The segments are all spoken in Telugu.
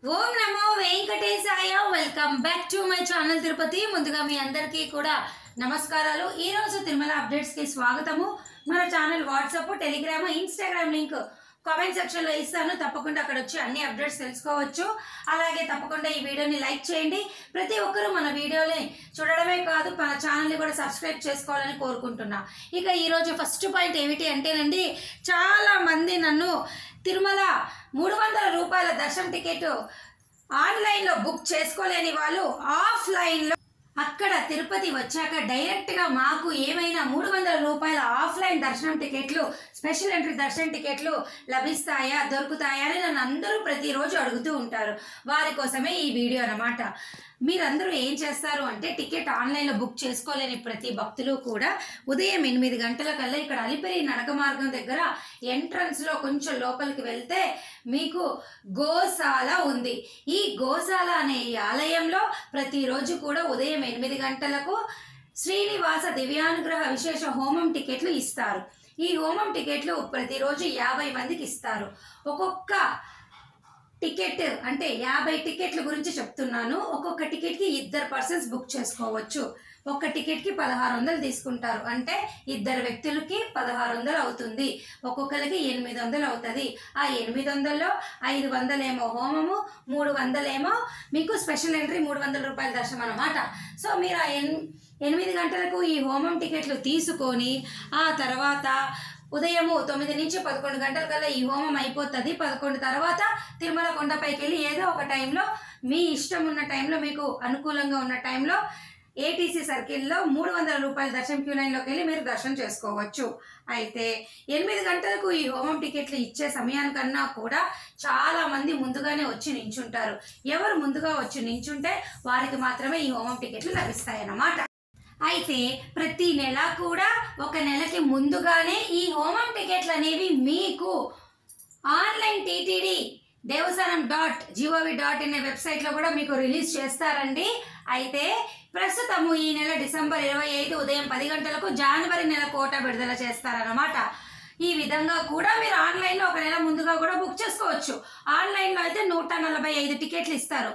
Om Namo Venkatesaya. Welcome back to my channel Tirupati. ముందుగా మీ అందరికీ కూడా నమస్కారాలు. ఈ రోజు తిరుమల అప్డేట్స్ కి స్వాగతము. మన channel WhatsApp, Telegram, Instagram link comment section లో ఇస్తాను. తప్పకుండా అక్కడ వచ్చి అన్ని అప్డేట్స్ తెలుసుకోవచ్చు. అలాగే తప్పకుండా ఈ వీడియోని లైక్ చేయండి. ప్రతి ఒక్కరూ మన వీడియోని చూడడమే కాదు, మన ఛానల్ని కూడా సబ్స్క్రైబ్ చేసుకోవాలని కోరుకుంటున్నా. ఇక ఈరోజు ఫస్ట్ పాయింట్ ఏమిటి అంటేనండి, చాలా మంది నన్ను తిరుమల 300 రూపాయల దర్శనం టికెట్ ఆన్లైన్లో బుక్ చేసుకోలేని వాళ్ళు ఆఫ్లైన్లో అక్కడ తిరుపతి వచ్చాక డైరెక్ట్గా మాకు ఏమైనా 300 రూపాయల ఆఫ్లైన్ దర్శనం టికెట్లు, స్పెషల్ ఎంట్రీ దర్శనం టికెట్లు లభిస్తాయా, దొరుకుతాయా అని నన్ను అందరూ ప్రతిరోజు అడుగుతూ ఉంటారు. వారి కోసమే ఈ వీడియో అన్నమాట. మీరందరూ ఏం చేస్తారు అంటే, టికెట్ ఆన్లైన్లో బుక్ చేసుకోలేని ప్రతి భక్తులు కూడా ఉదయం 8 గంటలకల్లా ఇక్కడ అలిపిరి నడక మార్గం దగ్గర ఎంట్రన్స్లో కొంచెం లోపలికి వెళ్తే మీకు గోశాల ఉంది. ఈ గోశాల అనే ఈ ఆలయంలో ప్రతిరోజు కూడా ఉదయం 8 గంటలకు శ్రీనివాస దివ్యానుగ్రహ విశేష హోమం టికెట్లు ఇస్తారు. ఈ హోమం టికెట్లు ప్రతిరోజు 50 మందికి ఇస్తారు. ఒక్కొక్క టికెట్ అంటే 50 టికెట్ల గురించి చెప్తున్నాను. ఒక్కొక్క టికెట్కి 2 పర్సన్స్ బుక్ చేసుకోవచ్చు. ఒక్క టికెట్కి 1600 తీసుకుంటారు. అంటే 2 వ్యక్తులకి 1600 అవుతుంది. ఒక్కొక్కరికి 800 అవుతుంది. ఆ 800లో 500 ఏమో హోమము, 300 ఏమో మీకు స్పెషల్ ఎంట్రీ 300 రూపాయల దర్శనం అన్నమాట. సో మీరు ఆ 8 గంటలకు ఈ హోమం టికెట్లు తీసుకొని ఆ తర్వాత ఉదయము 9 నుంచి 11 గంటల కల్లా ఈ హోమం అయిపోతుంది. 11 తర్వాత తిరుమల కొండపైకి వెళ్ళి ఏదో ఒక టైంలో మీ ఇష్టం ఉన్న టైంలో, మీకు అనుకూలంగా ఉన్న టైంలో ఏటీసీ సర్కిల్లో 300 రూపాయల దర్శనం క్యూ లైన్లోకి వెళ్ళి మీరు దర్శనం చేసుకోవచ్చు. అయితే 8 గంటలకు ఈ హోమం టికెట్లు ఇచ్చే సమయానికన్నా కూడా చాలా మంది ముందుగానే వచ్చి నించుంటారు. ఎవరు ముందుగా వచ్చి నించుంటే వారికి మాత్రమే ఈ హోమం టికెట్లు లభిస్తాయన్నమాట. అయితే ప్రతి నెల కూడా ఒక నెలకి ముందుగానే ఈ హోమం టికెట్లు అనేవి మీకు ఆన్లైన్ టీటీడీ దేవస్థానం.gov.in అనే వెబ్సైట్లో కూడా మీకు రిలీజ్ చేస్తారండి. అయితే ప్రస్తుతము ఈ నెల డిసెంబర్ 25 ఉదయం 10 గంటలకు జనవరి నెల కోటా విడుదల చేస్తారన్నమాట. ఈ విధంగా కూడా మీరు ఆన్లైన్లో ఒక నెల ముందుగా కూడా బుక్ చేసుకోవచ్చు. ఆన్లైన్లో అయితే 145 టికెట్లు ఇస్తారు.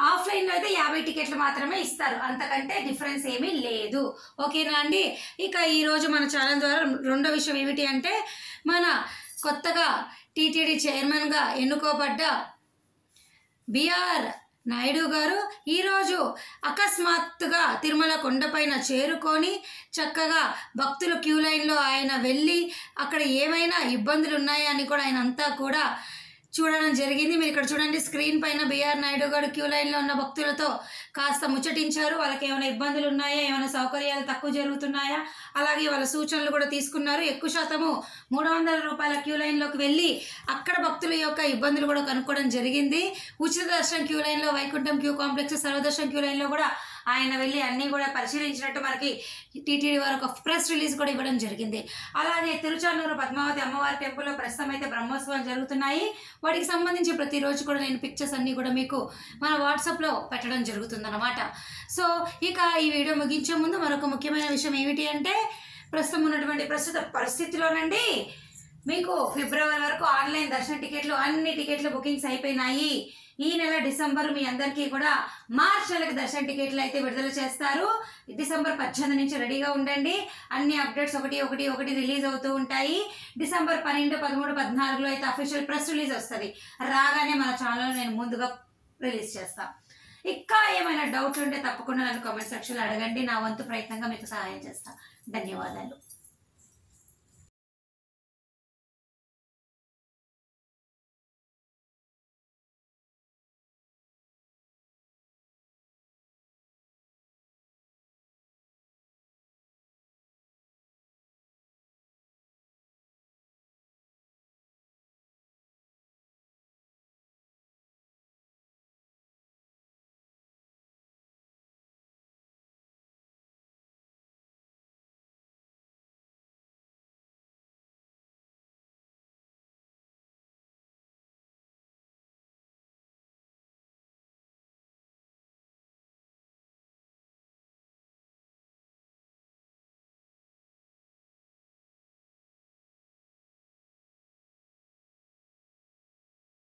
ఆఫ్లైన్లో అయితే 50 టికెట్లు మాత్రమే ఇస్తారు. అంతకంటే డిఫరెన్స్ ఏమీ లేదు. ఓకేనా అండి? ఇక ఈరోజు మన ఛానల్ ద్వారా రెండో విషయం ఏమిటి అంటే, మన కొత్తగా టీటీడీ చైర్మన్గా ఎన్నుకోబడ్డ బిఆర్ నాయుడు గారు ఈరోజు అకస్మాత్తుగా తిరుమల కొండపైన చేరుకొని చక్కగా భక్తుల క్యూ లైన్లో ఆయన వెళ్ళి అక్కడ ఏమైనా ఇబ్బందులు ఉన్నాయా అని కూడా ఆయన అంతా కూడా చూడడం జరిగింది. మీరు ఇక్కడ చూడండి, స్క్రీన్ పైన బిఆర్ నాయుడు గారు క్యూ లైన్లో ఉన్న భక్తులతో కాస్త ముచ్చటించారు. వాళ్ళకి ఏమైనా ఇబ్బందులు ఉన్నాయా, ఏమైనా సౌకర్యాలు తక్కువ జరుగుతున్నాయా, అలాగే వాళ్ళ సూచనలు కూడా తీసుకున్నారు. ఎక్కువ శాతము 300 రూపాయల క్యూ లైన్లోకి వెళ్ళి అక్కడ భక్తుల యొక్క ఇబ్బందులు కూడా కనుక్కోవడం జరిగింది. ఉచిత దర్శనం క్యూ లైన్లో, వైకుంఠం క్యూ కాంప్లెక్స్, సర్వదర్శనం క్యూ లైన్లో కూడా ఆయన వెళ్ళి అన్నీ కూడా పరిశీలించినట్టు మనకి టీటీడీ వారు ఒక ప్రెస్ రిలీజ్ కూడా ఇవ్వడం జరిగింది. అలాగే తిరుచానూరు పద్మావతి అమ్మవారి టెంపుల్లో ప్రస్తుతం అయితే బ్రహ్మోత్సవాలు జరుగుతున్నాయి. వాటికి సంబంధించి ప్రతిరోజు కూడా నేను పిక్చర్స్ అన్నీ కూడా మీకు మన వాట్సాప్లో పెట్టడం జరుగుతుందన్నమాట. సో ఇక ఈ వీడియో ముగించే ముందు మరొక ముఖ్యమైన విషయం ఏమిటి అంటే, ప్రస్తుతం ఉన్నటువంటి ప్రస్తుత పరిస్థితిలోనండి మీకు ఫిబ్రవరి వరకు ఆన్లైన్ దర్శన టికెట్లు అన్ని టికెట్లు బుకింగ్స్ అయిపోయినాయి. ఈ నెల డిసెంబర్ మీ అందరికీ కూడా మార్చ్ నెలకు దర్శన టికెట్లు అయితే విడుదల చేస్తారు. డిసెంబర్ 18 నుంచి రెడీగా ఉండండి. అన్ని అప్డేట్స్ ఒకటి రిలీజ్ అవుతూ ఉంటాయి. డిసెంబర్ 12, 13, 14లో అయితే అఫీషియల్ ప్రెస్ రిలీజ్ వస్తుంది. రాగానే మన ఛానల్లో నేను ముందుగా రిలీజ్ చేస్తాను. ఇంకా ఏమైనా డౌట్లు ఉంటే తప్పకుండా నన్ను కామెంట్ సెక్షన్లో అడగండి. నా వంతు ప్రయత్నంగా మీకు సహాయం చేస్తాను. ధన్యవాదాలు.